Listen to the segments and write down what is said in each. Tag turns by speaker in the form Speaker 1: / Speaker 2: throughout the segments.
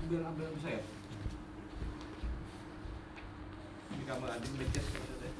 Speaker 1: biar ambil saya. Di kamar adik becas maksudnya.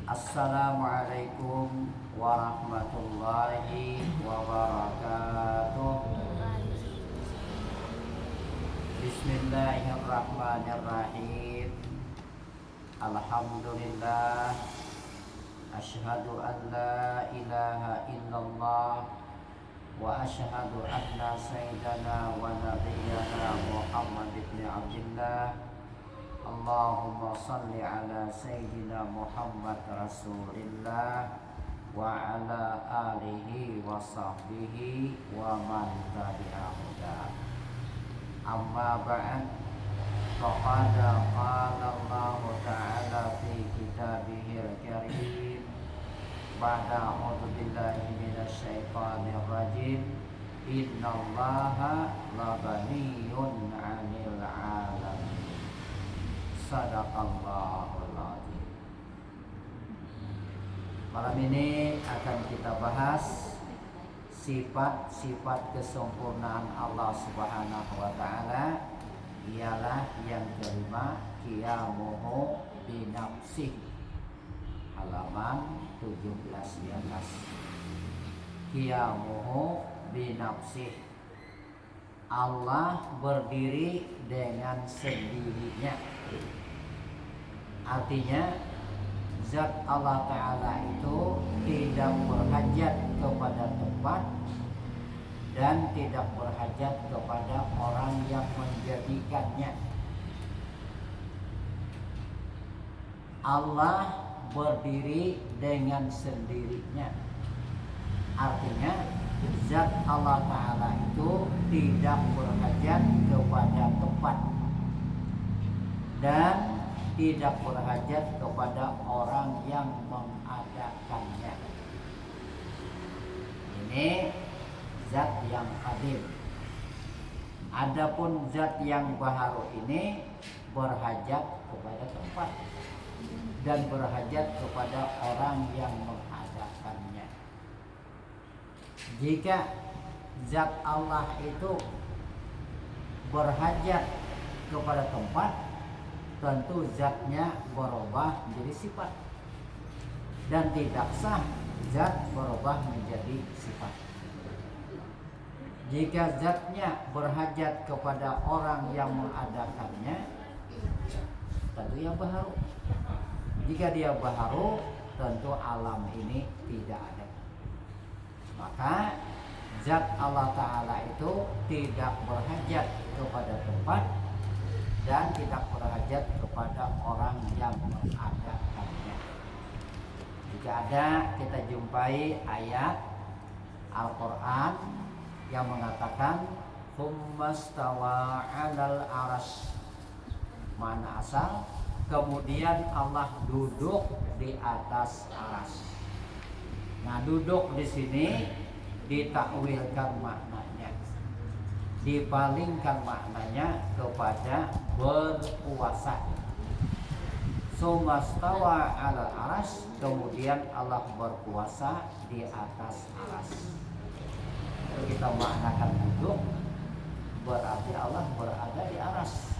Speaker 2: Assalamualaikum warahmatullahi wabarakatuh. Bismillahirrahmanirrahim. Alhamdulillah. Asyhadu an la ilaha illallah wa asyhadu anna sayyidana wa nabiyyana Muhammad ibn Abdillah. Allahumma salli ala sayyidina Muhammad Rasulillah wa ala alihi wa sahbihi wa man tabi'ahuda. Amma ba'd. Faqad qala Allah ta'ala fi kitabihil karim ba'da a'udzu billahi minasy syaithanir rajim. Innallaha la ghaniyyun 'anil 'alamin. Sadaqallahul azim. Malam ini akan kita bahas sifat-sifat kesempurnaan Allah Subhanahu wa taala, ialah yang kelima, qiyamuhu binafsih. Halaman 17-18. Qiyamuhu binafsih. Allah berdiri dengan sendirinya. Artinya zat Allah Ta'ala itu tidak berhajat kepada tempat dan tidak berhajat kepada orang yang menjadikannya. Allah berdiri dengan sendirinya. Artinya zat Allah Ta'ala itu tidak berhajat kepada tempat dan tidak berhajat kepada orang yang mengadakannya. Ini zat yang qadim. Adapun zat yang baharu ini berhajat kepada tempat dan berhajat kepada orang yang mengadakannya. Jika zat Allah itu berhajat kepada tempat, tentu zatnya berubah menjadi sifat. dan tidak sah zat berubah menjadi sifat. Jika zatnya berhajat kepada orang yang mengadakannya, tentu yang baharu. Jika dia baharu, tentu alam ini tidak ada. Maka zat Allah Ta'ala itu tidak berhajat kepada tempat dan tidak berhajat kepada orang yang mengadakannya. Jika ada, kita jumpai ayat Al-Quran yang mengatakan Tsummastawa 'alal arsy. Mana asal? Kemudian Allah duduk di atas arsy. Nah, duduk di sini ditakwilkan maknanya, dipalingkan maknanya kepada berkuasa. Tsummastawa 'alal arsy, kemudian Allah berkuasa di atas arsy. Kalau kita maknakan duduk, berarti Allah berada di arsy.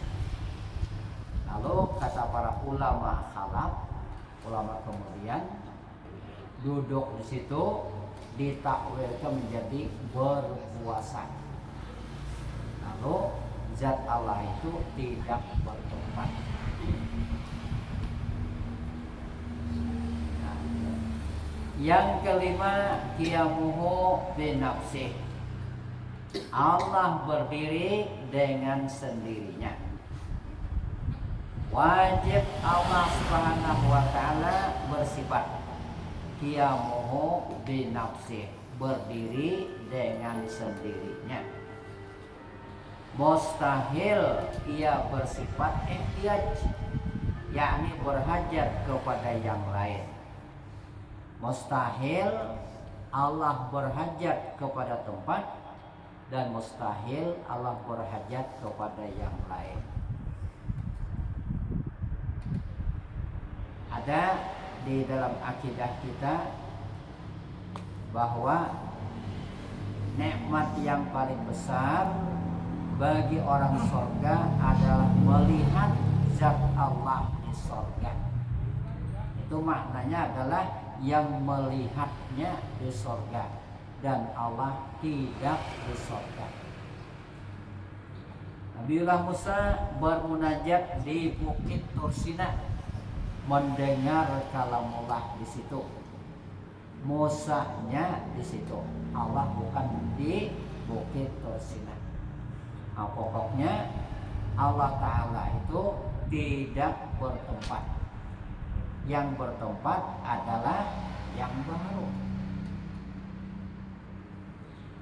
Speaker 2: Lalu kata para ulama khalaf, ulama kemudian duduk di situ ditakwilkan menjadi berkuasa. Lalu zat Allah itu tidak bertempat. Nah, yang kelima, qiyamuhu binafsih. Allah berdiri dengan sendirinya. Wajib Allah Subhanahu wa Ta'ala bersifat qiyamuhu binafsih, berdiri dengan sendirinya. Mustahil ia bersifat ihtiyaj, yakni berhajat kepada yang lain. Mustahil Allah berhajat kepada tempat, dan mustahil Allah berhajat kepada yang lain. Ada di dalam akidah kita bahwa nikmat yang paling besar bagi orang surga adalah melihat zat Allah di surga. Itu maknanya adalah yang melihatnya di surga, dan Allah tidak di surga. Nabiullah Musa bermunajat di Bukit Tursina, mendengar kalamullah di situ. Musanya di situ, Allah bukan di Bukit Tursina. Nah, pokoknya Allah Ta'ala itu tidak bertempat. Yang bertempat adalah yang baru.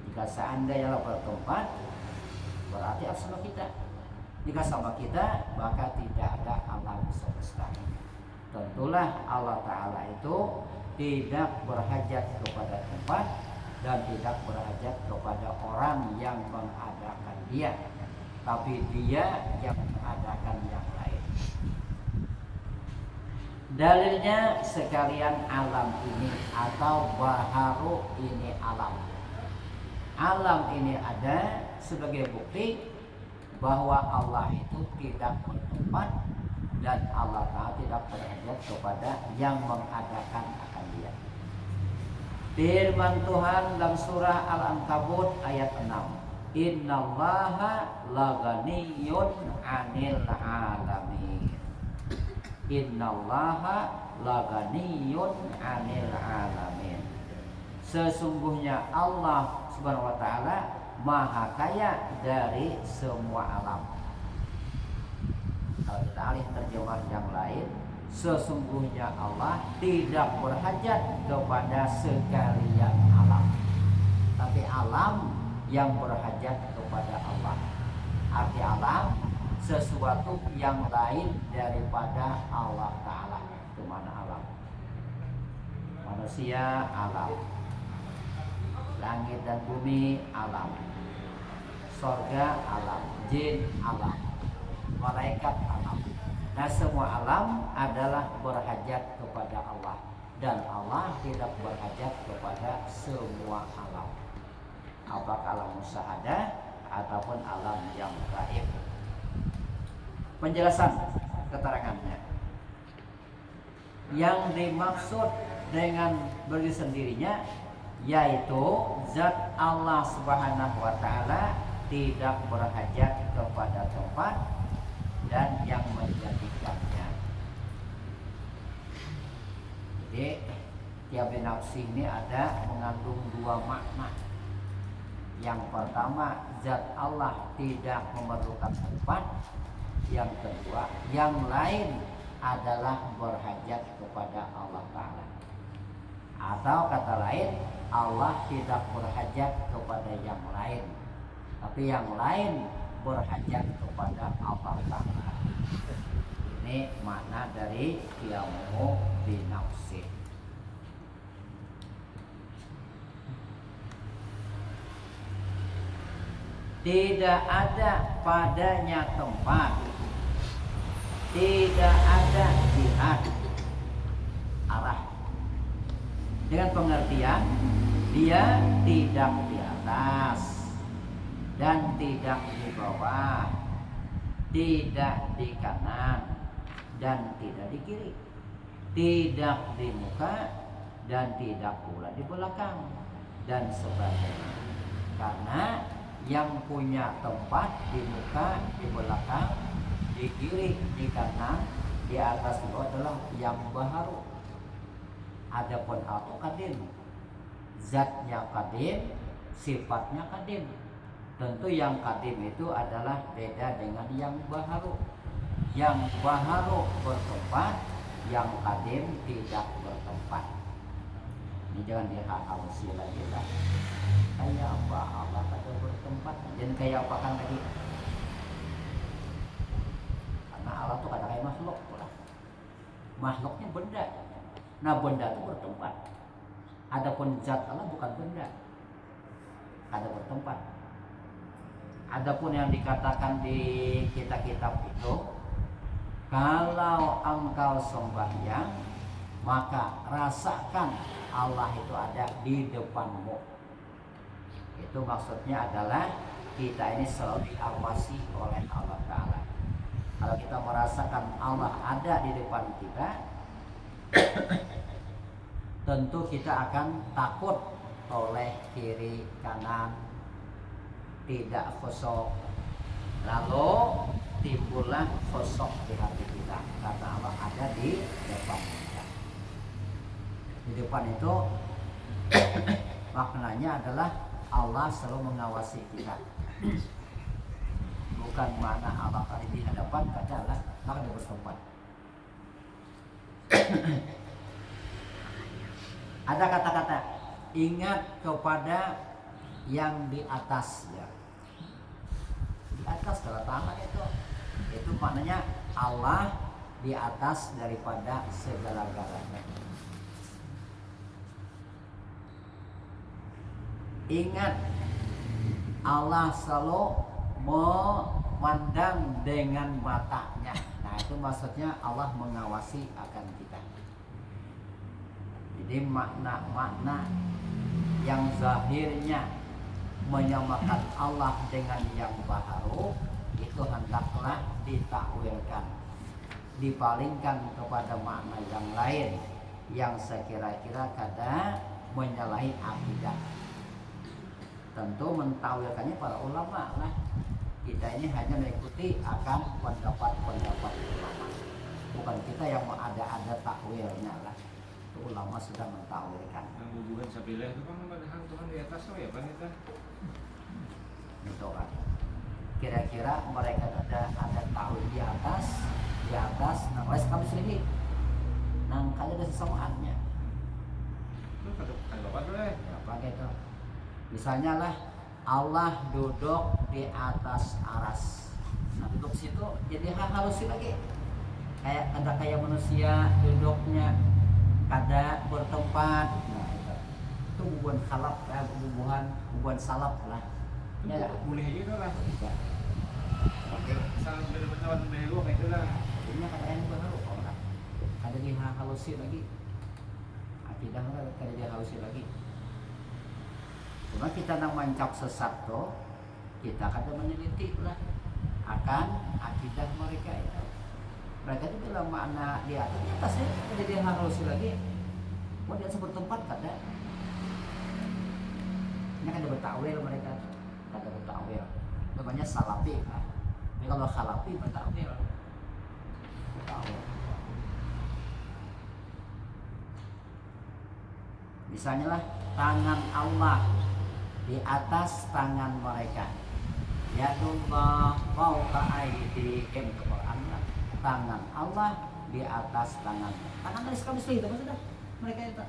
Speaker 2: Jika seandainya Allah bertempat, berarti harus sama kita. Jika sama kita, maka tidak ada alam semesta. Tentulah Allah Ta'ala itu tidak berhajat kepada tempat dan tidak berhajat kepada orang yang mengadakan dia, tapi dia yang mengadakan yang lain. Dalilnya sekalian alam ini atau baharu ini alam. Alam ini ada sebagai bukti bahwa Allah itu tidak bertempat dan Allah Ta'ala tidak berhajat kepada yang mengadakan akan dia. Firman Tuhan dalam surah Al-Ankabut ayat 6. Innallaha laghaniyun 'anil 'alamin. Innallaha laghaniyun 'anil 'alamin. Sesungguhnya Allah Subhanahu wa taala maha kaya dari semua alam. Kalau kita alih terjemah yang lain, sesungguhnya Allah tidak berhajat kepada sekalian alam, tapi alam yang berhajat kepada Allah. Arti alam sesuatu yang lain daripada Allah Ta'ala. Itu mana alam? Manusia alam, langit dan bumi alam, surga alam, jin alam, malaikat alam. Nah, semua alam adalah berhajat kepada Allah, dan Allah tidak berhajat kepada semua alam, apakah alam musyahadah ataupun alam yang gaib. Penjelasan keterangannya, yang dimaksud dengan berdiri sendirinya, yaitu zat Allah Subhanahu wa taala tidak berhajat kepada tempat dan yang menjadikannya. Jadi tiap nafsi ini ada mengandung dua makna. Yang pertama, zat Allah tidak memerlukan tempat. Yang kedua, yang lain adalah berhajat kepada Allah Ta'ala. Atau kata lain, Allah tidak berhajat kepada yang lain, tapi yang lain berhajat kepada Allah Ta'ala. Ini makna dari qiyamuhu binafsih. Tidak ada padanya tempat, tidak ada jihad arah, dengan pengertian dia tidak di atas dan tidak di bawah, tidak di kanan dan tidak di kiri, tidak di muka dan tidak pula di belakang dan sebagainya. Karena yang punya tempat di muka, di belakang, di kiri, di kanan, di atas, di bawah adalah yang baharu. Adapun atau kadim, zatnya kadim, sifatnya kadim. Tentu yang kadim itu adalah beda dengan yang baharu. Yang baharu bertempat, yang kadim tidak bertempat. Ini jangan dihalusi lagi lah. Kayak apa Allah kata bertempat, dan kayak apa kan lagi? Karena Allah tuh kata kayak makhluk pula. Makhluknya benda. Nah benda itu bertempat. Adapun zat Allah bukan benda, ada bertempat. Adapun yang dikatakan di kitab-kitab itu, kalau engkau sembahyang maka rasakan Allah itu ada di depanmu. Itu maksudnya adalah kita ini selalu diawasi oleh Allah Ta'ala. Kalau kita merasakan Allah ada di depan kita, tentu kita akan takut oleh kiri kanan, tidak khusyuk. Lalu timbullah khusyuk di hati kita karena Allah ada di depan kita. Di depan itu maknanya adalah Allah selalu mengawasi kita. Bukan mana Allah tadi di hadapan adalah maka dia bertempat. Ada kata-kata ingat kepada yang di atas ya. Di atas kalau tanah itu maknanya Allah di atas daripada segala-galanya. Ingat Allah selalu memandang dengan matanya. Nah itu maksudnya Allah mengawasi akan kita. Jadi makna-makna yang zahirnya menyamakan Allah dengan yang baharu itu hendaklah ditakwilkan, dipalingkan kepada makna yang lain yang sekira-kira kada menyalahi akidah. Tentu mentawilkannya para ulama lah. Kita ini hanya mengikuti akan pendapat-pendapat ulama. Bukan kita yang ada takwilnya lah. Itu ulama sudah mentawilkan.
Speaker 1: Yang hubungan sabilah itu kan Tuhan di atas ya kan itu.
Speaker 2: Itu kan. Kira-kira mereka ada takwil di atas, nah oleh kami sendiri. Nang kada ada sesamaannya.
Speaker 1: Itu kada apa tuh
Speaker 2: Ya pakai itu. Misalnya lah Allah duduk di atas aras. Nah duduk situ jadi halusin lagi. Kayak manusia duduknya kada bertempat. Nah itu hubungan khalaf hubungan salaf lah.
Speaker 1: Ya boleh aja itu lah.
Speaker 2: Oke.
Speaker 1: Salah benar-benar dulu kayak itu lah.
Speaker 2: Ini kadang baru orang. Kada dihalusin lagi. Akidah kada dihalusin lagi. Cuma kita nak mancap sesat tuh, kita akan meneliti lah akan akidah mereka itu. Mereka itu bilang makna di atas ya, jadi harus lagi. Mau dia bertempat kada. Ini kan ada bertakwil mereka, ada bertakwil. Namanya salafi. Tapi kalau khalafi bertakwil. Bertakwil. Misalnya lah tangan Allah di atas tangan mereka. Yadullah fawqa aydihim, Quran. Tangan Allah di atas tangan. Tangan dari sekali itu maksudnya. Mereka itu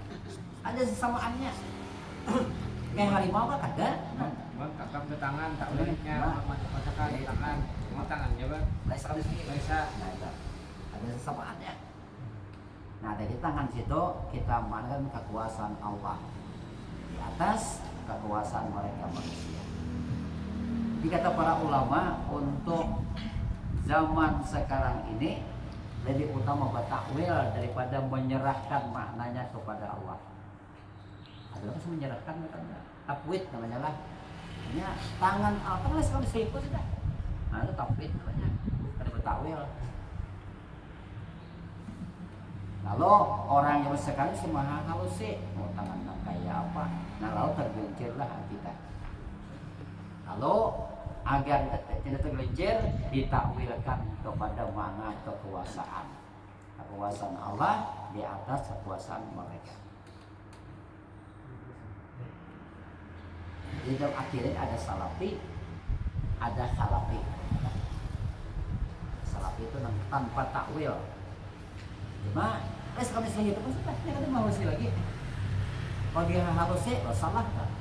Speaker 2: ada sesamaannya. Kayak harimau kan ada.
Speaker 1: Bang, kakam ke tangan, tak uliknya, masakan di tangan, cuma tangannya bang.
Speaker 2: Dari sekali
Speaker 1: Bisa.
Speaker 2: Nah itu ada sesamaannya. Nah dari tangan situ kita memandang kekuasaan Allah di atas kekuasaan mereka manusia. Dikata para ulama, untuk zaman sekarang ini lebih utama bertakwil daripada menyerahkan maknanya kepada Allah. Adalah menyerahkan maknanya tafwid namanya lah. Hanya tangan apa lah sekali seribu sudah. Nah itu tafwid namanya. Ada bertakwil. Lalu orang yang sekarang semua halus sih mau tangan kayak apa. Nah lalu tergelincirlah kita. Lalu agar tidak tergelincir ditakwilkan kepada makna kekuasaan Allah di atas kekuasaan mereka. Di dalam akhirnya ada salafi, ada khalafi. Salafi itu tanpa takwil. Cuma kami sendiri itu maksudnya dia kan mau lagi. Kalau dia harus sih salah kan?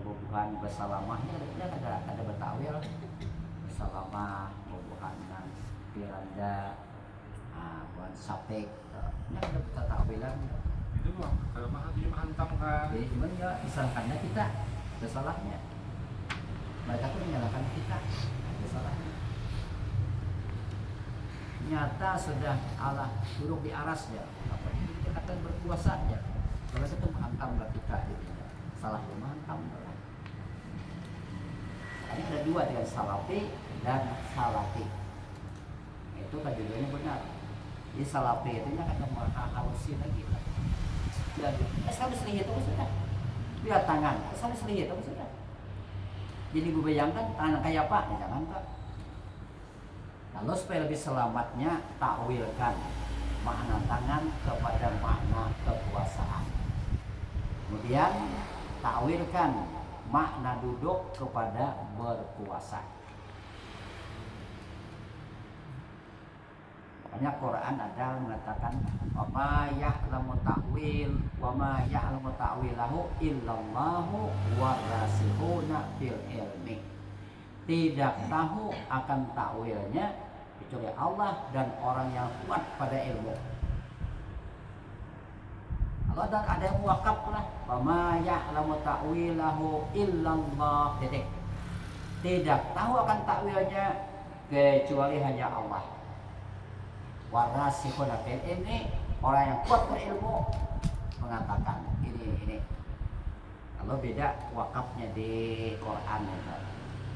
Speaker 2: Bukan bersalamahnya ada bertawil bersalamah bukan piranda bukan sapek ini ada bertawilan
Speaker 1: Itu bang, kalau mahal dia hantam kan.
Speaker 2: jadi cuman ya disangkanya kita bersalahnya, mereka tuh menyalahkan kita bersalahnya. Nyata sudah Allah duduk di arasnya, apa ini dia akan berkuasa aja, kalau itu menghantam kita jadinya salah menghantam. Ini ada dua dengan salafi dan salafi. Itu kan judulnya benar. Jadi salafi itu kan ada halusin lagi. Jadi sekali selih itu sudah. Lihat tangan, sekali selih itu sudah. Jadi gue bayangkan tangan kayak apa? Ya, jangan Pak. Lalu supaya lebih selamatnya takwilkan makna tangan kepada makna kekuasaan. Kemudian takwilkan makna duduk kepada berkuasa. Makanya Quran ada mengatakan wa ma ya'lamu ta'wil wa ma ya'lamu ta'wilahu illallahu warasihuna fil ilmi. Tidak tahu akan takwilnya kecuali Allah dan orang yang kuat pada ilmu. Kalau ada yang wakaf lah, wama ya'lamu ta'wilahu illallah. Tidak tahu akan takwilnya kecuali hanya Allah. Warasihun fil ilmi, orang yang kuat berilmu mengatakan ini. Kalau beda wakafnya di Quran ya.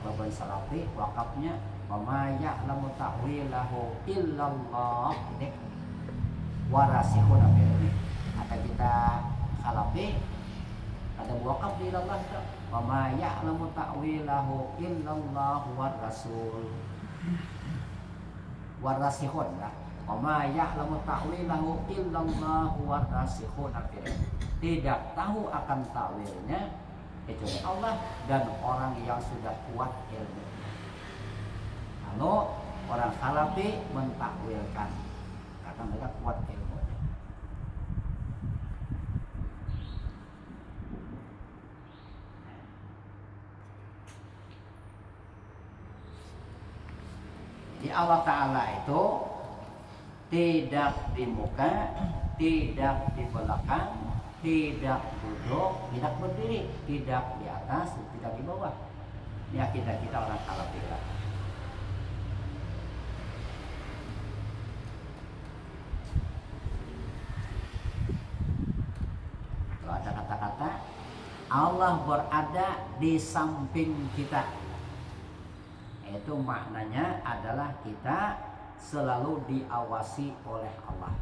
Speaker 2: Kalau salafi wakafnya wama ya'lamu ta'wilahu illallah. Warasihun fil ilmi. Ada kita khalafi, ada wakaf di Allah. Wa ma ya'lamu ta'wilahu illallah war rasul. Warasihun lah. Wa ma ya'lamu ta'wilahu illallah war rasihun. Tidak tahu akan takwilnya kecuali Allah dan orang yang sudah kuat ilmu. Lalu orang khalafi mentakwilkan karena mereka kuat ilmu. Di Allah Ta'ala itu tidak di muka, tidak di belakang, tidak duduk, tidak berdiri, tidak di atas, tidak di bawah. Ini akidah kita orang Salafi. Kalau ada kata-kata Allah berada di samping kita, itu Itu maknanya adalah kita selalu diawasi oleh Allah.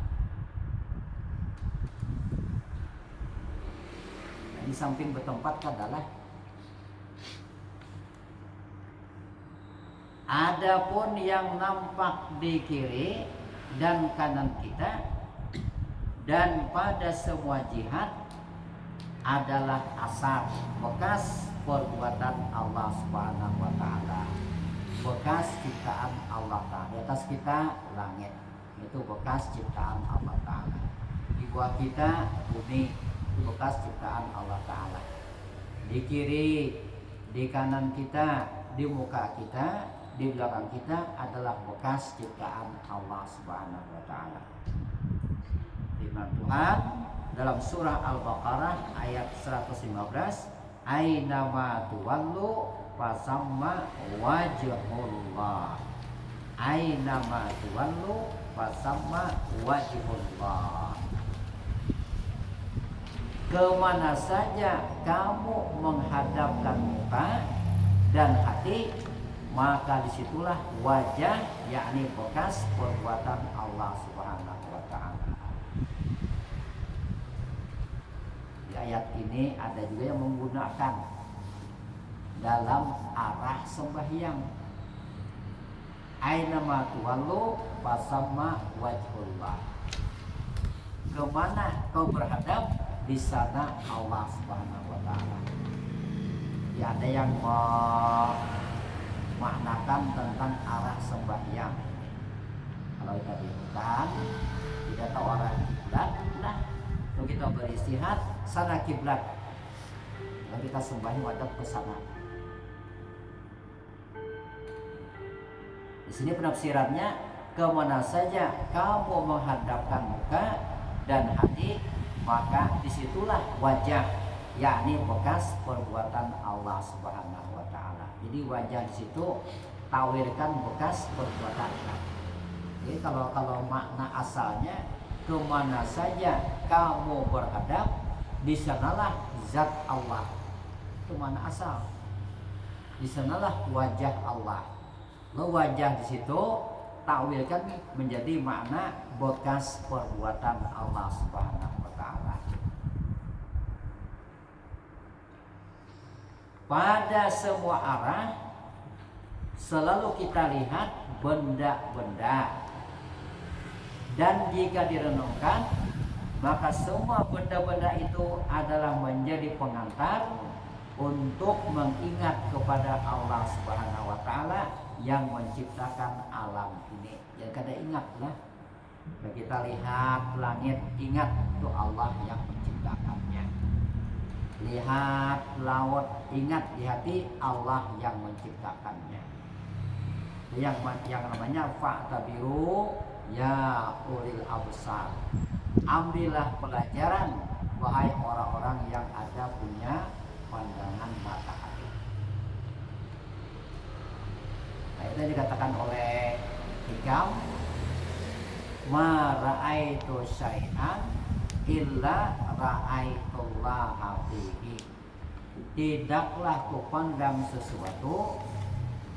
Speaker 2: Nah, di samping bertempat adalah adapun yang nampak di kiri dan kanan kita dan pada semua jihad adalah asar, bekas perbuatan Allah Subhanahu wa taala. Bekas ciptaan Allah Ta'ala. Di atas kita langit, itu bekas ciptaan Allah Ta'ala. Di bawah kita bumi, itu bekas ciptaan Allah Ta'ala. Di kiri, di kanan kita, di muka kita, di belakang kita adalah bekas ciptaan Allah Subhanahu wa taala. Firman Tuhan dalam surah Al-Baqarah ayat 115, "Ainama tuwallu fasamma wajhullah." Ainama tuwallu fasamma wajhullah. Kemana saja kamu menghadapkan muka dan hati, maka disitulah wajah, yakni bekas perbuatan Allah Subhanahu wa taala. Di ayat ini ada juga yang menggunakan dalam arah sembahyang. Ainama tuwallu fasamma wajhullah. Kemana kau berhadap, di sana Allah Subhanahu wa taala. Ya, ada yang memaknakan tentang arah sembahyang. Kalau kita bingung, tidak tahu arah kiblat, nah kalau kita beristihad sana kiblat, kalau kita sembahyang hadap ke sana. Di sini penafsirannya, kemana saja kamu menghadapkan muka dan hati, maka disitulah wajah, yakni bekas perbuatan Allah Subhanahu wa taala. Jadi wajah di situ tawirkan bekas perbuatan. Jadi kalau makna asalnya, kemana saja kamu berhadap, di sanalah zat Allah. Itu makna asal. Di sanalah wajah Allah. Lalu wajah di situ takwilkan menjadi makna bekas perbuatan Allah Subhanahu wa taala. Pada semua arah selalu kita lihat benda-benda, dan jika direnungkan, maka semua benda-benda itu adalah menjadi pengantar untuk mengingat kepada Allah Subhanahu wa taala yang menciptakan alam ini. Jadi kada ingatlah, kita lihat langit, ingat itu Allah yang menciptakannya. Lihat laut, ingat di hati Allah yang menciptakannya. Yang namanya fa'tabiru ya ulil absar. Ambillah pelajaran wahai orang-orang yang ada punya pandangan mata hati. Nah, itu dikatakan oleh Hikam, ma ra'aitu syai'an illa ra'aitullaha fihi. Tidaklah kupandang sesuatu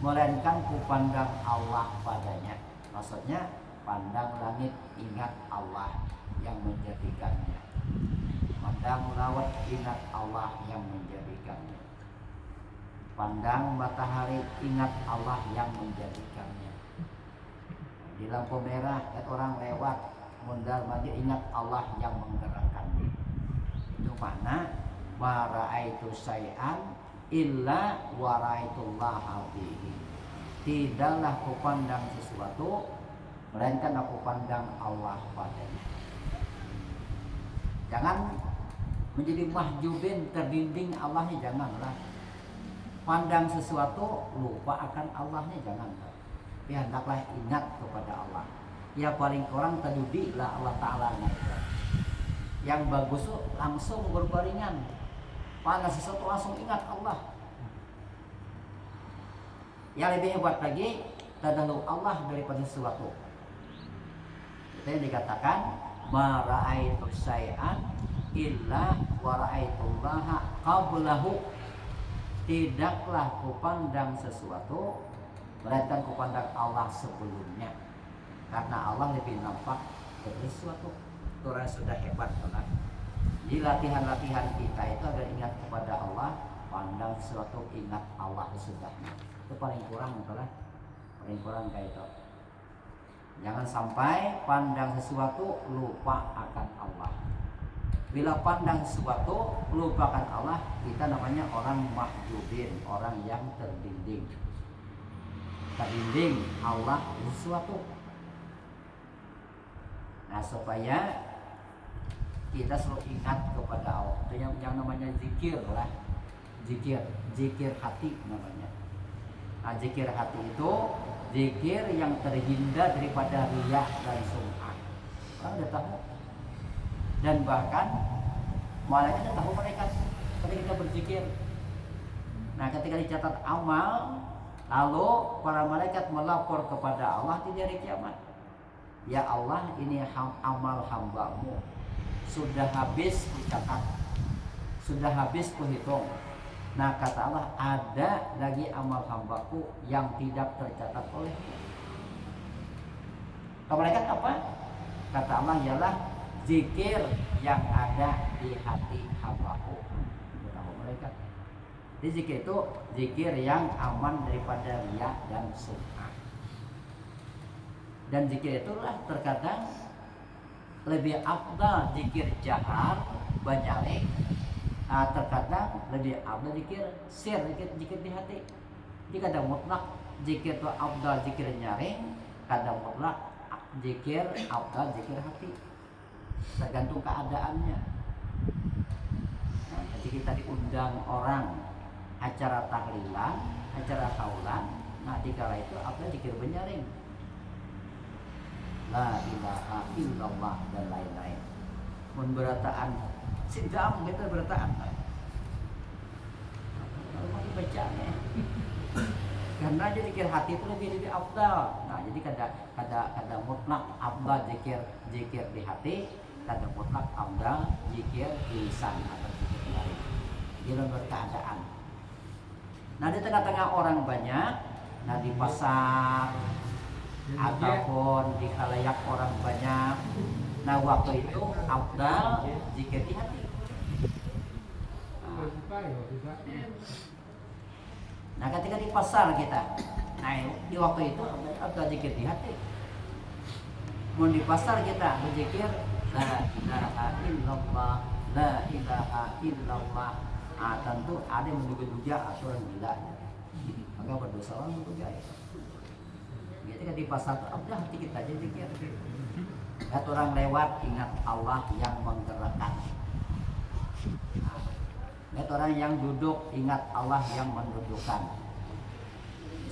Speaker 2: melainkan kupandang Allah padanya. Maksudnya pandang langit, ingat Allah yang menjadikannya. Pandang laut, ingat Allah yang menjadikannya. Pandang matahari, ingat Allah yang menjadikannya. Di lampu merah, lihat orang lewat, mundar mandir, ingat Allah yang menggerakkannya. Itu makna ma ra'aitu syai'an illa wa ra'aitullaha fihi. Tidaklah kupandang sesuatu melainkan aku pandang Allah padanya. Jangan menjadi mahjubin, terdinding Allahnya, janganlah. Pandang sesuatu lupa akan Allahnya, janganlah. Ya, hendaklah ingat kepada Allah. Ya, paling kurang tadudiklah Allah Ta'ala. Yang bagus tuh langsung berbaringan. Pandang sesuatu langsung ingat Allah. Yang lebih hebat lagi, tadallu Allah daripada sesuatu. Itu yang dikatakan ma ra'aitu syai'an illa wa ra'aitullaha qablahu. Tidaklah kupandang sesuatu melainkan kepada Allah sebelumnya, karena Allah lebih nampak dari sesuatu. Orang sudah hebat kan? Di latihan-latihan kita itu agar ingat kepada Allah, pandang sesuatu ingat Allah sesudahnya. Itu paling kurang kan? Paling kurang kayak itu. Jangan sampai pandang sesuatu lupa akan Allah. Bila pandang sesuatu lupakan Allah, kita namanya orang mahjubin, orang yang terdinding. Terdinding Allah sesuatu. Nah, supaya kita selalu ingat kepada Allah. Itu yang namanya zikir lah. Zikir hati namanya. Nah, zikir hati itu zikir yang terhindar daripada riya dan sum'ah. Orang udah tahu. Dan bahkan malaikat sudah tahu mereka ketika kita berzikir. Nah, ketika dicatat amal, lalu para malaikat melapor kepada Allah di hari kiamat. Ya Allah, ini amal hamba-Mu sudah habis dicatat, sudah habis kuhitung. Nah, kata Allah, ada lagi amal hambaku yang tidak tercatat oleh-Mu. Kata malaikat apa? Kata Allah, ialah zikir yang ada di hati hambaku. Kata malaikat. Jadi zikir itu zikir yang aman daripada riya dan sum'ah. Dan zikir itulah terkadang lebih afdal zikir jahar banyaring, terkadang lebih afdal zikir sir, zikir di hati. Jadi kadang mutlak zikir itu afdal zikir nyaring, kadang mutlak zikir afdal zikir hati, tergantung keadaannya. Nah, jadi kita diundang orang acara tahlilan, acara haulan, nah dikala itu afdal zikir banyaring, la ilaha illallah dan lain-lain. Mun berataan sidam kita berataan. Kalau mau dibacanya. Karena jadi zikir hati itu lebih afdal. Nah, jadi kada mutlak afdal zikir di hati, kada mutlak afdal zikir di lisan atau zikir lain. Di dalam keadaan. Nah, di tengah-tengah orang banyak, nah di pasar ataupun di khalayak orang banyak, nah waktu itu afdal zikir di hati. Nah, ketika di pasar kita, nah di waktu itu afdal zikir di hati. Mau di pasar kita berzikir la ilaha illallah, la ilaha illallah. Tentu ada yang menduga-duga atau yang gila, maka berdosa orang menduga ya. Ketika di pasar itu udah hati kita aja zikir. Lihat orang lewat, ingat Allah yang menggerakkan. Lihat orang yang duduk, ingat Allah yang mendudukkan.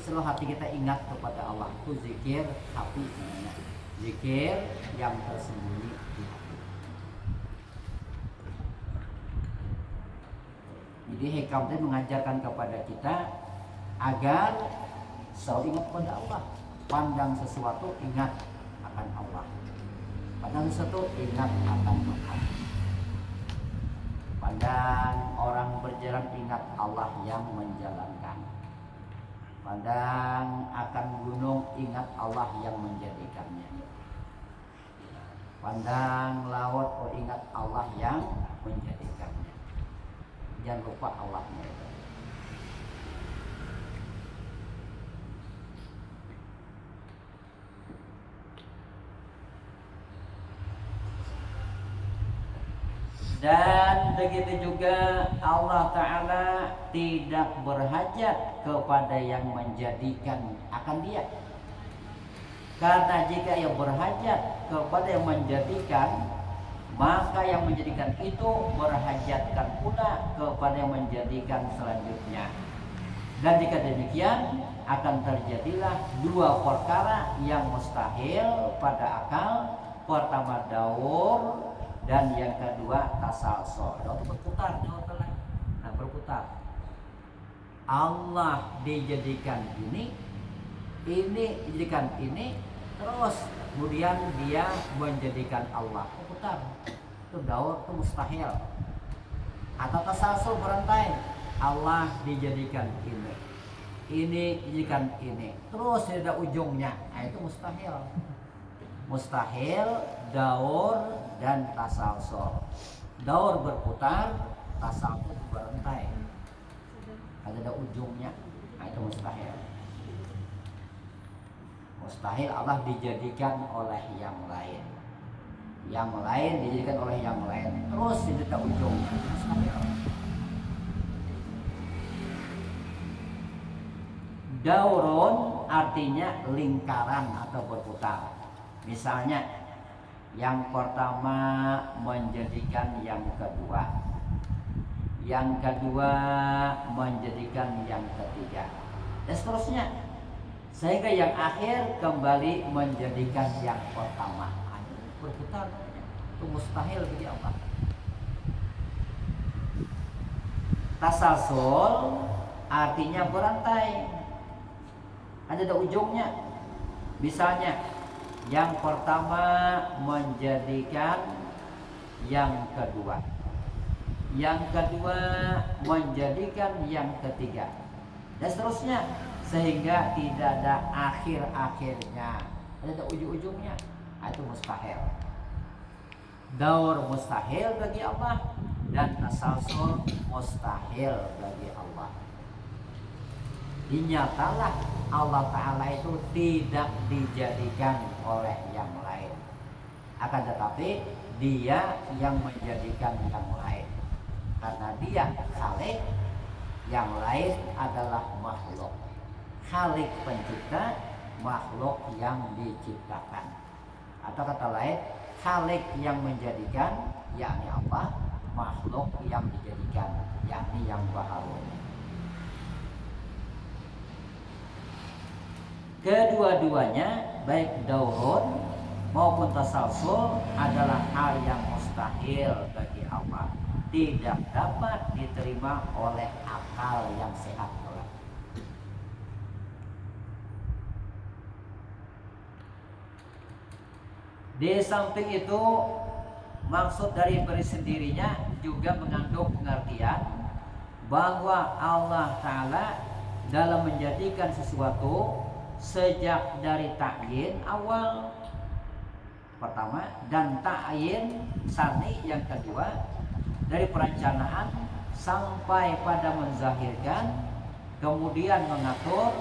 Speaker 2: Selalu hati kita ingat kepada Allah. Itu zikir hati namanya. Zikir yang tersembunyi di hati. Jadi hikam itu mengajarkan kepada kita agar selalu ingat kepada Allah. Pandang sesuatu ingat akan Allah. Pandang sesuatu ingat akan Allah. Pandang orang berjalan ingat Allah yang menjalankan. Pandang akan gunung ingat Allah yang menjadikannya. Pandang laut ingat Allah yang menjadikannya. Jangan lupa Allahnya itu. Dan begitu juga Allah Ta'ala tidak berhajat kepada yang menjadikan akan dia. Karena jika ia berhajat kepada yang menjadikan, maka yang menjadikan itu berhajatkan pula kepada yang menjadikan selanjutnya. Dan jika demikian, akan terjadilah dua perkara yang mustahil pada akal. Pertama daur, dan yang kedua tasalsul. Daur itu berputar, nah berputar. Allah dijadikan ini dijadikan ini, terus kemudian dia menjadikan Allah. Berputar. Itu daur, itu mustahil. Atau tasalsul berantai. Allah dijadikan ini, ini dijadikan ini, terus tidak ada ujungnya, nah itu mustahil. Mustahil, daur dan tasalsul. Daur berputar, tasalsul berantai, ada ujungnya, nah itu mustahil. Mustahil Allah dijadikan oleh yang lain. Yang lain dijadikan oleh yang lain, terus tidak ada ujungnya, mustahil. Daurun artinya lingkaran atau berputar. Misalnya yang pertama menjadikan yang kedua, yang kedua menjadikan yang ketiga, dan seterusnya, sehingga yang akhir kembali menjadikan yang pertama. Berputar, itu mustahil bagi Allah. Tasalsul artinya berantai, ada ujungnya. Misalnya yang pertama menjadikan yang kedua, yang kedua menjadikan yang ketiga, dan seterusnya, sehingga tidak ada akhir-akhirnya, ada ujung-ujungnya. Itu mustahil. Daur mustahil bagi Allah dan tasalsul mustahil bagi Allah. Dinyatalah Allah Ta'ala itu tidak dijadikan oleh yang lain, akan tetapi Dia yang menjadikan yang lain, karena Dia Khalik, yang lain adalah makhluk. Khalik pencipta, makhluk yang diciptakan. Atau kata lain, Khalik yang menjadikan, yakni Allah, makhluk yang dijadikan, yakni yang baharu. Kedua-duanya, baik daurun maupun tasalsul, adalah hal yang mustahil bagi Allah, tidak dapat diterima oleh akal yang sehat. Di samping itu, maksud dari bersendirinya juga mengandung pengertian bahwa Allah Ta'ala dalam menjadikan sesuatu sejak dari ta'yin awal pertama dan ta'yin sani yang kedua, dari perencanaan sampai pada menzahirkan, kemudian mengatur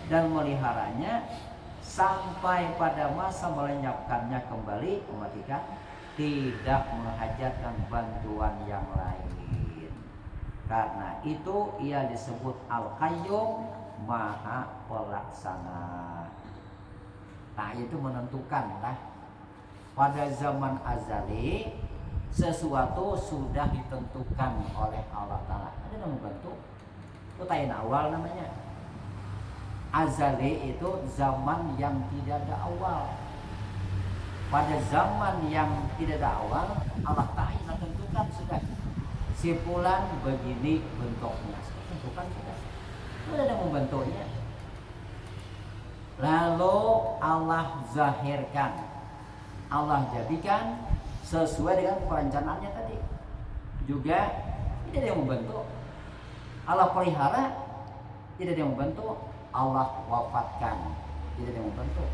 Speaker 2: dan meliharanya sampai pada masa melenyapkannya kembali, kembalikan, tidak menghajatkan bantuan yang lain. Karena itu ia disebut Al-Qayyum, Maha Pelaksana. Nah, itu menentukan lah. Pada zaman azali sesuatu sudah ditentukan oleh Allah Ta'ala. Ada yang membantu. Itu tayin awal namanya. Azali itu zaman yang tidak ada awal. Pada zaman yang tidak ada awal, Allah Ta'ala tentukan sudah. Simpulan begini bentuknya, tentukan sudah. Tidak ada yang membantunya. Lalu Allah zahirkan, Allah jadikan sesuai dengan perencanaannya tadi. Juga tidak ada yang membantu. Allah pelihara, tidak ada yang membantu. Allah wafatkan, tidak ada yang membantu.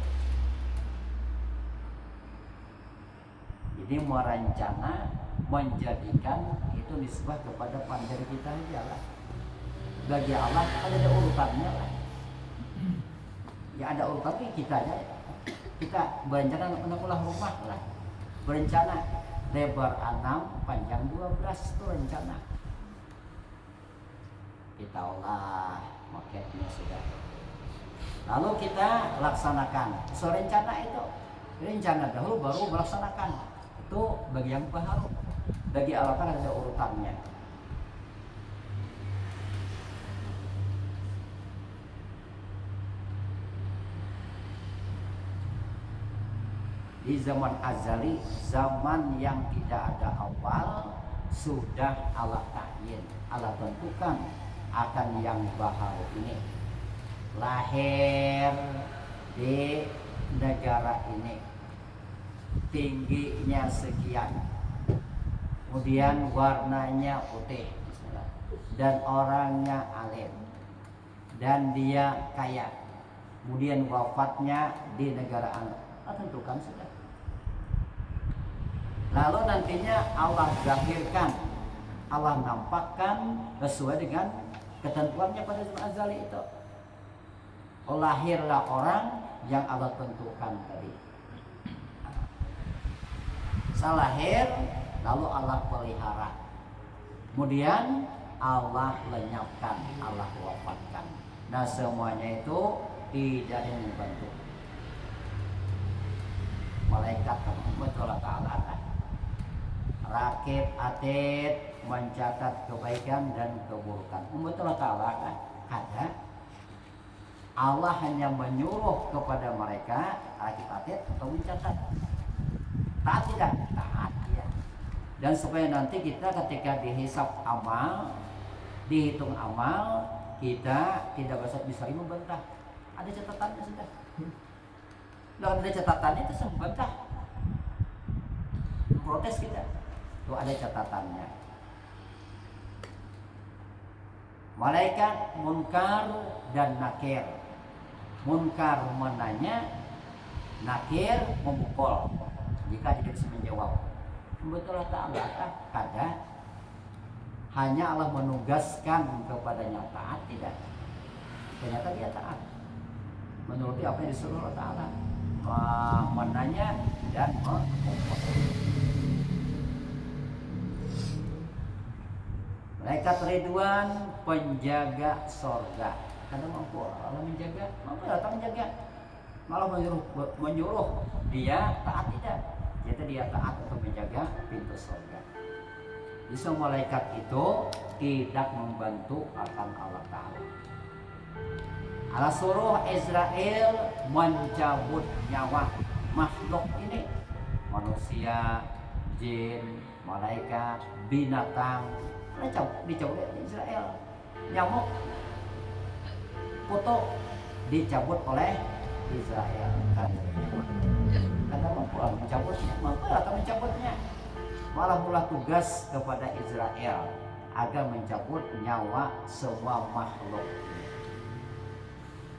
Speaker 2: Jadi merencana, menjadikan, itu nisbah kepada pandai kita aja lah. Bagi Allah ada urutannya lah. Ya ada urutannya kita aja. Kita berencana menambah rumah lah. Berencana lebar 6, panjang 12, itu rencana. Kita olah maketnya sudah. Lalu kita laksanakan. So rencana itu, rencana dahulu baru melaksanakan. Itu bagi yang baharu. Bagi Allah kan ada urutannya. Di zaman azali, zaman yang tidak ada awal, sudah Allah ta'yin, Allah tentukan akan yang baharu ini lahir di negara ini, tingginya sekian, kemudian warnanya putih dan orangnya alim, dan dia kaya, kemudian wafatnya di negara Arab, tentukan sudah. Lalu nantinya Allah zahirkan, Allah nampakkan sesuai dengan ketentuannya pada zaman azali itu. Lahirlah orang yang Allah tentukan tadi. Salahir, lalu Allah pelihara. Kemudian Allah lenyapkan, Allah wafatkan. Nah semuanya itu tidak ada yang membantu. Malaikat betul Ta'ala rakib atid mencatat kebaikan dan keburukan. Betul Ta'ala ada. Allah hanya menyuruh kepada mereka rakib atid untuk mencatat. Taat tidak? Taat ya. Dan supaya nanti kita ketika dihisab amal, dihitung amal, kita tidak bisa membantah. Ada catatannya sudah. Kalau ada catatannya itu membantah. Protes kita. Itu ada catatannya. Malaikat munkar dan nakir. Munkar menanya, nakir memukul jika tidak bisa menjawab. Betul Ta'ala kada. Hanya Allah menugaskan kepadanya taat tidak. Ternyata dia taat. Menuruti apa yang disuruh Allah Ta'ala. Menanya dan memukul. Malaikat Ridwan penjaga sorga. Karena mampu Allah menjaga, mampu datang menjaga. Malah menyuruh dia taat tidak. Jadi dia taat untuk menjaga pintu sorga. Jadi malaikat itu tidak membantu akan Allah Ta'ala. Allah suruh Israel mencabut nyawa makhluk ini, manusia, jin, malaikat, binatang. Dicabut Israel. Nyamuk, foto dicabut oleh Israel. Karena mampu mencabutnya, mampu atau mencabutnya. Malah mula tugas kepada Israel agar mencabut nyawa semua makhluk.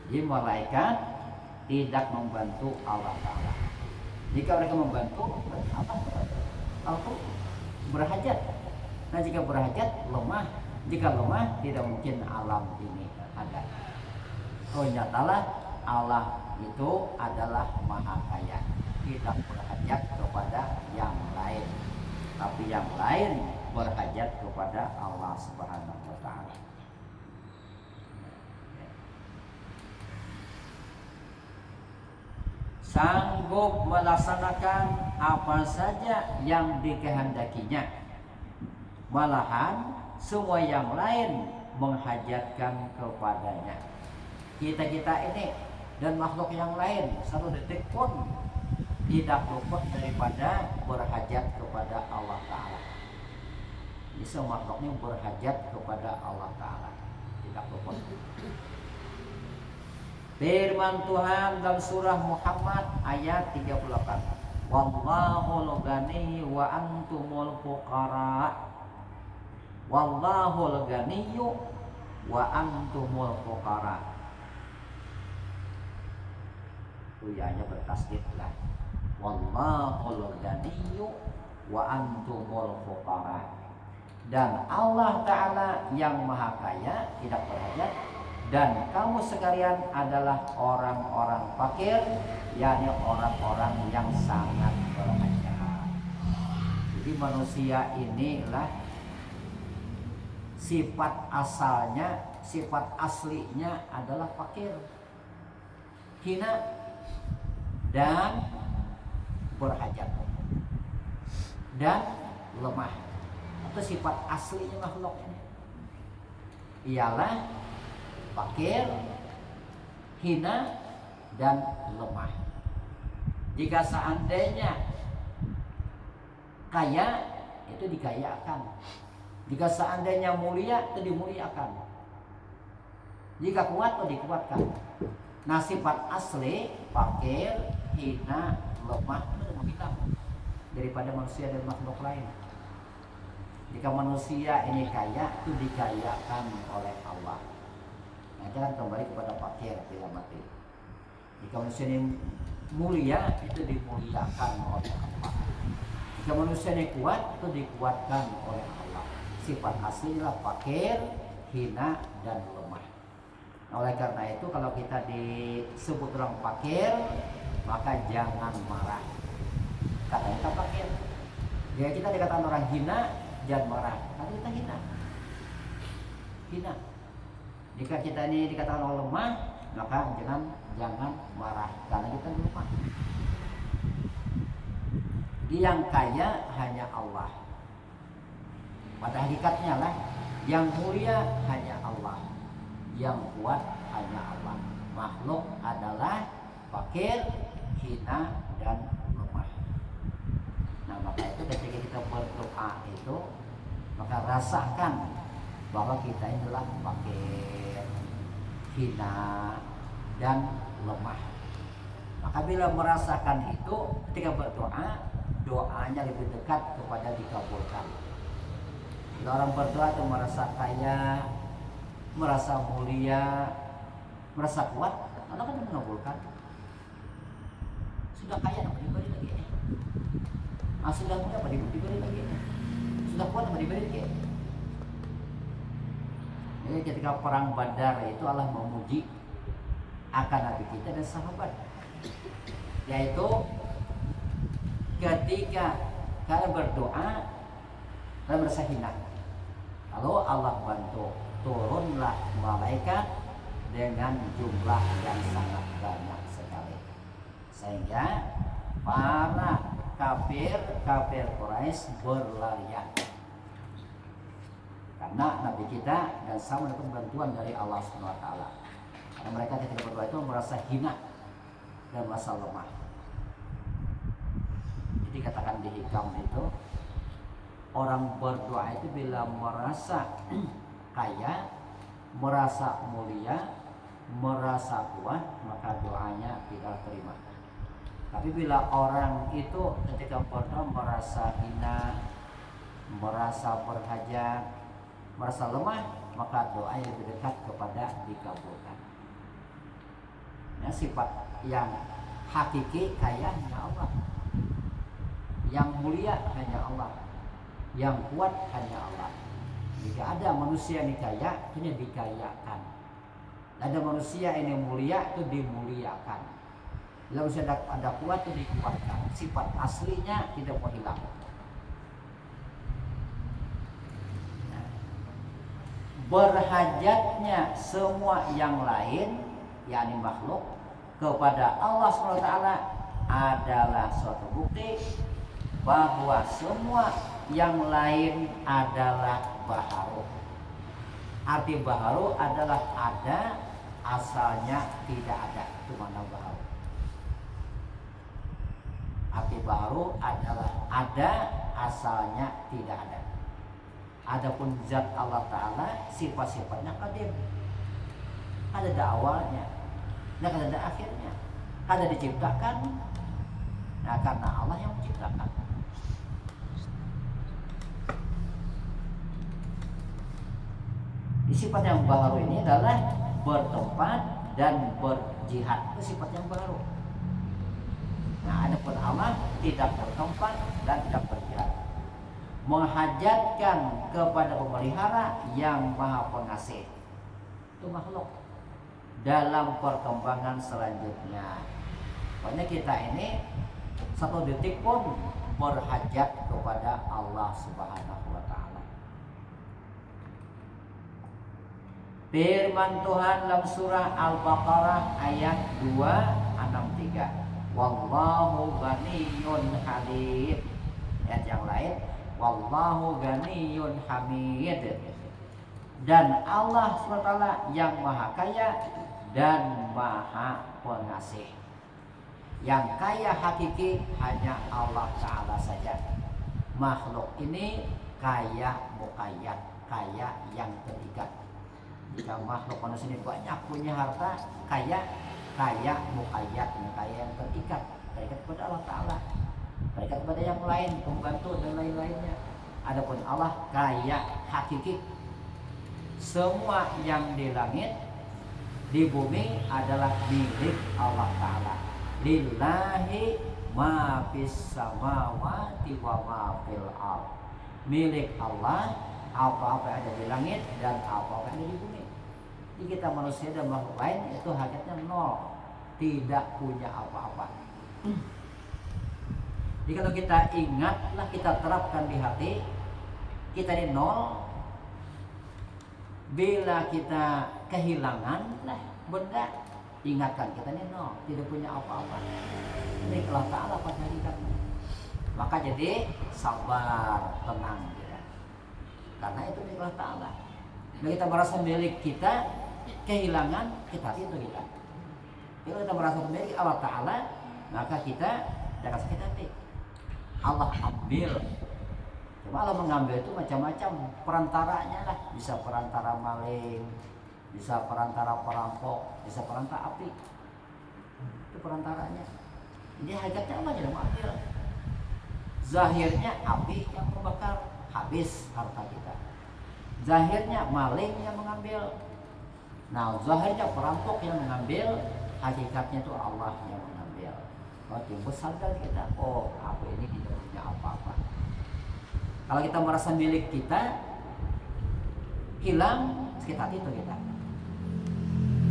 Speaker 2: Jadi malaikat tidak membantu Allah Ta'ala. Jika mereka membantu, apa? Allah berhajat. Nah jika berhajat lemah, jika lemah tidak mungkin alam ini ada. Oh nyatalah Allah itu adalah maha kaya, tidak berhajat kepada yang lain, tapi yang lain berhajat kepada Allah Subhanahu wa Ta'ala. Sanggup melaksanakan apa saja yang dikehendakinya. Malahan semua yang lain menghajatkan kepadanya. Kita ini dan makhluk yang lain satu detik pun tidak luput daripada berhajat kepada Allah Ta'ala. Jadi semua makhluknya berhajat kepada Allah Ta'ala, tidak luput. Firman Tuhan dalam surah Muhammad ayat 38. Wallahul ghani wa antumul fuqara. Wallahul ghaniyyu wa antumul fuqara. Uyanya bertasdid lah. Wallahul ghaniyyu wa antumul fuqara. Dan Allah Ta'ala yang maha kaya, tidak berhajat, dan kamu sekalian adalah orang-orang fakir, yakni orang-orang yang sangat berhajat. Jadi manusia inilah sifat asalnya, sifat aslinya adalah fakir, hina dan berhajat dan lemah. Itu sifat aslinya makhluk ini. Ialah fakir, hina dan lemah. Jika seandainya kaya, itu dikayakan. Jika seandainya mulia, itu dimuliakan. Jika kuat, itu dikuatkan. Nah sifat asli fakir, hina, lemah itu menghilang daripada manusia dan makhluk lain. Jika manusia ini kaya, itu dikayakan oleh Allah. Nah, jangan kembali kepada fakir bila mati. Jika manusia ini mulia, itu dimuliakan oleh Allah. Jika manusia ini kuat, itu dikuatkan oleh Allah. Sifat aslinya fakir, hina, dan lemah. Nah, oleh karena itu kalau kita disebut orang fakir, maka jangan marah. Kata kita fakir. Jika kita dikatakan orang hina, jangan marah. Karena kita hina. Hina. Jika kita ini dikatakan orang lemah, maka jangan marah karena kita lemah. Yang kaya hanya Allah. Pada hakikatnya lah, yang mulia hanya Allah, yang kuat hanya Allah. Makhluk adalah fakir, hina, dan lemah. Nah, maka itu ketika kita berdoa itu, maka rasakan bahwa kita adalah fakir, hina, dan lemah. Maka bila merasakan itu, ketika berdoa, doanya lebih dekat kepada dikabulkan. Bila orang berdoa itu merasa kaya, merasa mulia, merasa kuat, Allah kan mengabulkan. Sudah kaya apa diberi lagi? Sudah mulia apa diberi lagi? Sudah kuat apa diberi lagi? Jadi ketika perang Badar itu Allah memuji akan Nabi kita dan sahabat, yaitu ketika kalian berdoa kalian merasa hina, lalu Allah bantu, turunlah malaikat dengan jumlah yang sangat banyak sekali, sehingga para kafir Quraisy berlarian karena Nabi kita dan sama mendapat bantuan dari Allah SWT. Karena mereka ketika berdoa itu merasa hina dan merasa lemah. Jadi katakan di hikam itu, orang berdoa itu bila merasa kaya, merasa mulia, merasa kuat, maka doanya tidak terima. Tapi bila orang itu ketika berdoa merasa hina, merasa berhajat, merasa lemah, maka doanya lebih dekat kepada dikabulkan. Nah, sifat yang hakiki kaya hanya Allah, yang mulia hanya Allah, yang kuat hanya Allah. Jika ada manusia ini kaya, itu dikayakan. Ada manusia ini mulia, itu dimuliakan. Bila manusia ada kuat, itu dikuatkan. Sifat aslinya tidak mau hilang. Nah, berhajatnya semua yang lain, yakni makhluk, kepada Allah SWT adalah suatu bukti bahwa semua yang lain adalah baharu. Arti baharu adalah ada, asalnya tidak ada. Itu mana baharu. Arti baharu adalah ada, asalnya tidak ada. Adapun zat Allah Ta'ala, sifat-sifatnya qadim. Ada awalnya, dan ada akhirnya. Ada diciptakan. Nah, karena Allah yang menciptakan. Sifat yang baru ini adalah bertempat dan berjihad. Itu sifat yang baru. Nah, adapun Allah tidak bertempat dan tidak berjihad. Menghajatkan kepada pemelihara yang maha pengasih. Itu makhluk. Dalam perkembangan selanjutnya, pokoknya kita ini satu detik pun berhajat kepada Allah Subhanahu wa Ta'ala. Firman Tuhan dalam surah Al-Baqarah ayat 263, wallahu ghaniyyun hamid. Ayat yang lain, wallahu ghaniyyun hamid. Dan Allah SWT yang maha kaya dan maha pengasih. Yang kaya hakiki hanya Allah Ta'ala saja. Makhluk ini kaya muqayyad, kaya yang terikat. Jika makhluk manusia ini banyak punya harta, kaya muqayyad, kaya yang terikat, terikat kepada Allah Ta'ala, terikat kepada yang lain, pembantu dan lain-lainnya. Adapun Allah kaya hakiki. Semua yang di langit di bumi adalah milik Allah Ta'ala. Lillahi ma fis samawati wa ma fil ardh. Milik Allah apa-apa yang ada di langit dan apa-apa yang ada di bumi. Jadi kita manusia dan makhluk lain itu hakikatnya nol, tidak punya apa-apa. Jadi kalau kita ingatlah, kita terapkan di hati, kita ini nol. Bila kita kehilangan lah benda, ingatkan kita ini nol, tidak punya apa-apa. Ini Allah Ta'ala pada hakikatnya. Maka jadi sabar, tenang ya. Karena itu milik Allah Ta'ala. Bila kita merasa milik kita, kehilangan, kita itu kita. Kalau kita merasa milik Allah Ta'ala, maka kita jangan sakit hati. Allah ambil. Cuma Allah mengambil itu macam-macam perantaranya lah. Bisa perantara maling, bisa perantara perampok, bisa perantara api. Itu perantaranya. Ini hakikatnya Allah yang mengambil. Zahirnya api yang membakar, habis harta kita. Zahirnya maling yang mengambil. Nah, zahirnya perampok yang mengambil, hakikatnya itu Allah yang mengambil. Oh, timbul sadar kita, oh aku ini tidak punya apa-apa. Kalau kita merasa milik kita hilang, sakit hati itu kita.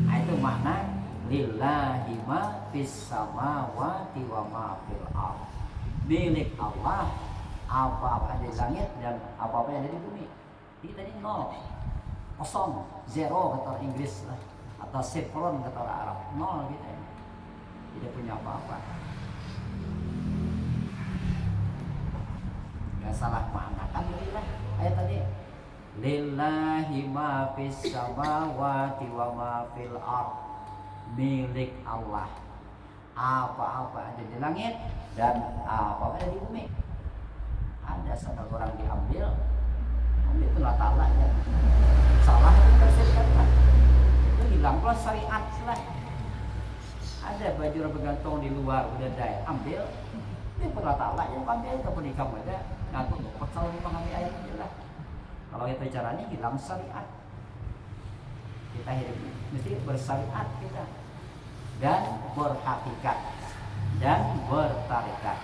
Speaker 2: Nah, itu makna lillahi ma fis samawati wa ma fil ardh. Milik Allah apa-apa ada di langit dan apa-apa yang ada di bumi. Kita ini nol, kosong, zero kata orang Inggris lah, atau sifron kata orang Arab. Nol kita ini, tidak punya apa-apa. Gak salah makna kan inilah ayat tadi. Lillahi ma fis samawati wa ma fil ardh. Milik Allah apa-apa ada di langit dan apa-apa ada di bumi. Ada satu orang diambil, itu Allah Ta'ala ya. Salah itu tersebut kan. Itu hilang pula syariat lah. Ada baju bergantung di luar udah daya ambil. Ini pun Allah Ta'ala yang ambil, ke penikam ada ngatur pasal memahami ayat ini lah. Kalau kita caranya hilang syariat, kita hidup mesti bersyariat kita dan berhakikat dan bertarikat.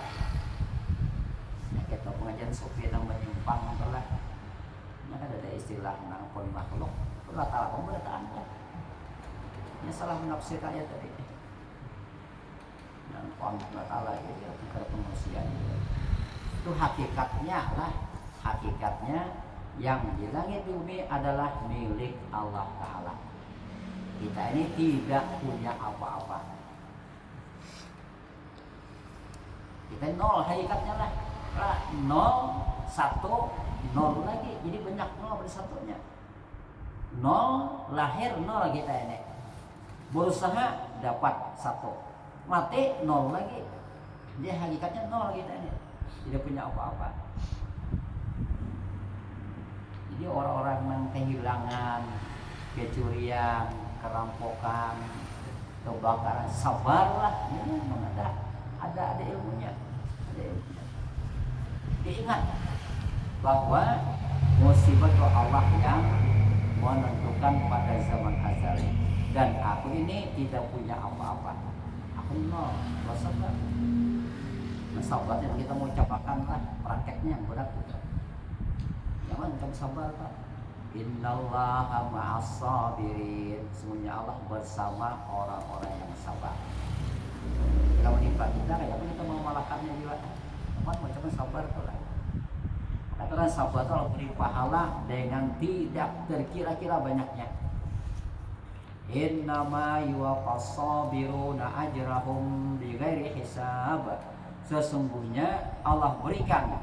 Speaker 2: Ya, kita pengajian sufi yang menyimpang telah. Maka ada istilah menangkul makhluk. Allah Ta'ala pemberitaan ya. Ini salah menafsirkan ayat tadi. Dan Allah Ta'ala itu kepada manusia itu hakikatnya lah, hakikatnya yang di langit di bumi adalah milik Allah Ta'ala. Kita ini tidak punya apa-apa. Kita nol hakikatnya lah. Nol, satu, nol lagi. Jadi banyak nol pada satunya. Nol, lahir nol kita ini. Berusaha dapat satu. Mati nol lagi. Dia hakikatnya nol kita ini. Tidak punya apa-apa. Jadi orang-orang yang kehilangan, kecurian, kerampokan, kebakaran, sabarlah. Ini memang ada ilmunya. Ada ilmunya. Diingat bahwa musibah itu Allah yang menentukan pada zaman azali. Dan aku ini tidak punya apa-apa. Aku nol, sabar. Nah, sabar yang kita mau ucapkan lah prakteknya yang berat juga. Jangan kamu sabar Pak. Innallaha ma'as sabirin. Semuanya Allah bersama orang-orang yang sabar. Kalau menimpa kita kayak apa kita mau malahkannya juga. Teman macam sabar tuh lah. Katakan sabar itu Allah beri pahala dengan tidak terkira-kira banyaknya. Innama yuwaffas sabiruna ajrahum bighairi hisab. Sesungguhnya Allah berikan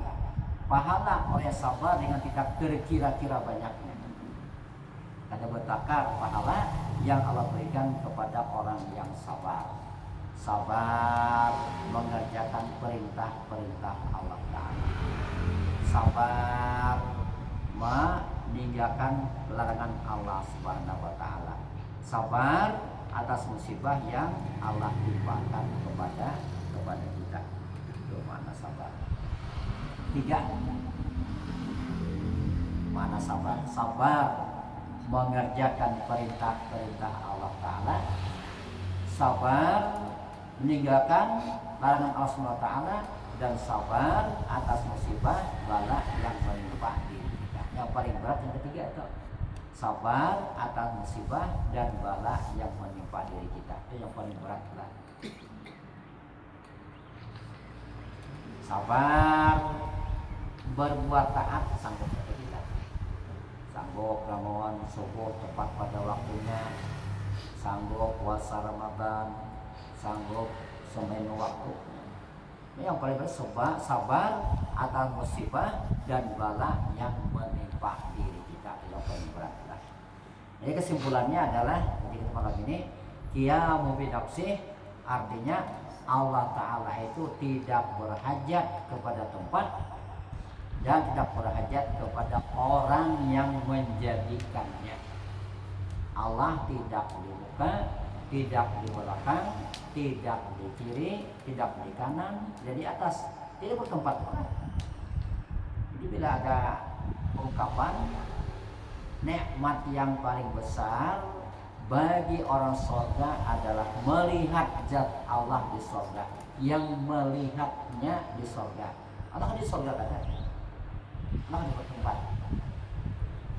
Speaker 2: pahala orang yang sabar dengan tidak terkira-kira banyaknya. Ada bertakar pahala yang Allah berikan kepada orang yang sabar. Sabar mengerjakan perintah-perintah Allah Ta'ala. Sabar meninggalkan larangan Allah Subhanahu wa Ta'ala. Sabar atas musibah yang Allah timpakan kepada kita. Itu mana sabar. 3. Mana sabar? Sabar mengerjakan perintah-perintah Allah Ta'ala, sabar meninggalkan larangan Allah SWT, dan sabar atas musibah bala yang menimpa diri kita. Yang paling berat yang ketiga itu, sabar atas musibah dan bala yang menimpa diri kita. Itu yang paling berat lah. Sabar berbuat taat sanggup kita. Sanggup bangun subuh tepat pada waktunya, sanggup puasa Ramadan, sanggup semenu waktu. Ini yang paling berat, sabar atas musibah dan bala yang menimpa diri kita. Itu yang paling berat. Jadi kesimpulannya adalah di malam ini, qiyamu bi nafsih, artinya Allah Ta'ala itu tidak berhajat kepada tempat dan tidak berhajat kepada orang yang menjadikannya. Allah tidak di muka, tidak di belakang, tidak di kiri, tidak di kanan, dan di atas, tidak bertempat. Jadi bila ada ungkapan nikmat yang paling besar bagi orang surga adalah melihat zat Allah di surga, yang melihatnya di surga. Allah di surga kan? Allah di tempat.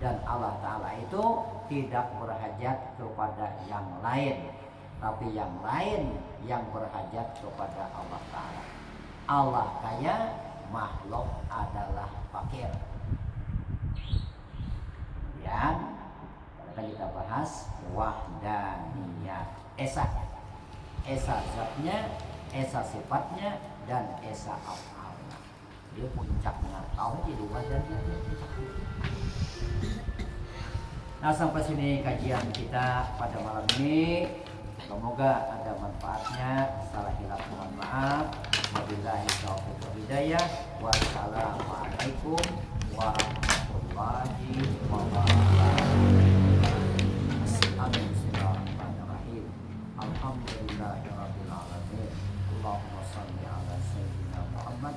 Speaker 2: Dan Allah Ta'ala itu tidak berhajat kepada yang lain, tapi yang lain yang berhajat kepada Allah Ta'ala. Allah kaya, makhluk adalah fakir. Kemudian kita bahas wahdaniyah, esa zatnya, esa sifatnya, dan esa af'alnya. Dia puncaknya tauhid di wahdaniyah. Nah, sampai sini kajian kita pada malam ini. Semoga ada manfaatnya. Salah hilaf mohon maaf. Wabillahi taufiq wal hidayah. Wassalamualaikum warahmatullahi wabarakatuh. Bismillahirrahmanirrahim. Alhamdulillahirabbil alamin. Allahumma shalli ala sayyidina Muhammad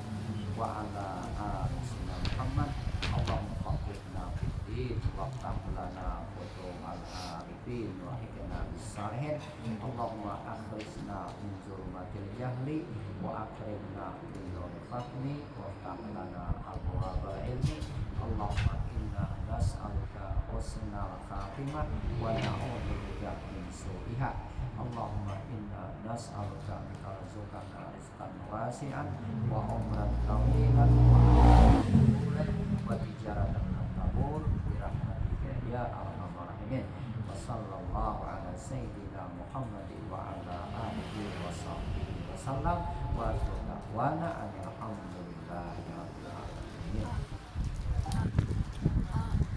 Speaker 2: wa ala ali sayyidina Muhammad. Allahumma faqihna fid din waftah lana futuhal arifin wa hikna bis-salihin. Allahumma akhrijna min zulmatil jahli wa akrimna bil fadli waftah lana abwaabal ilmi. Allahumma inna nas'aluka husnal khatimah wa na'udzu bika min su'iha. Allahumma inna nas'aluka min arzuqaka rizqan wasi'an wa umran tawilan wa tijaratan tabur bi rahmatika ya arhamar rahimin. Wa sallallahu ala sayyidina Muhammadin wa ala alihi wa sahbihi wa sallam wa da'wana alhamdulillah.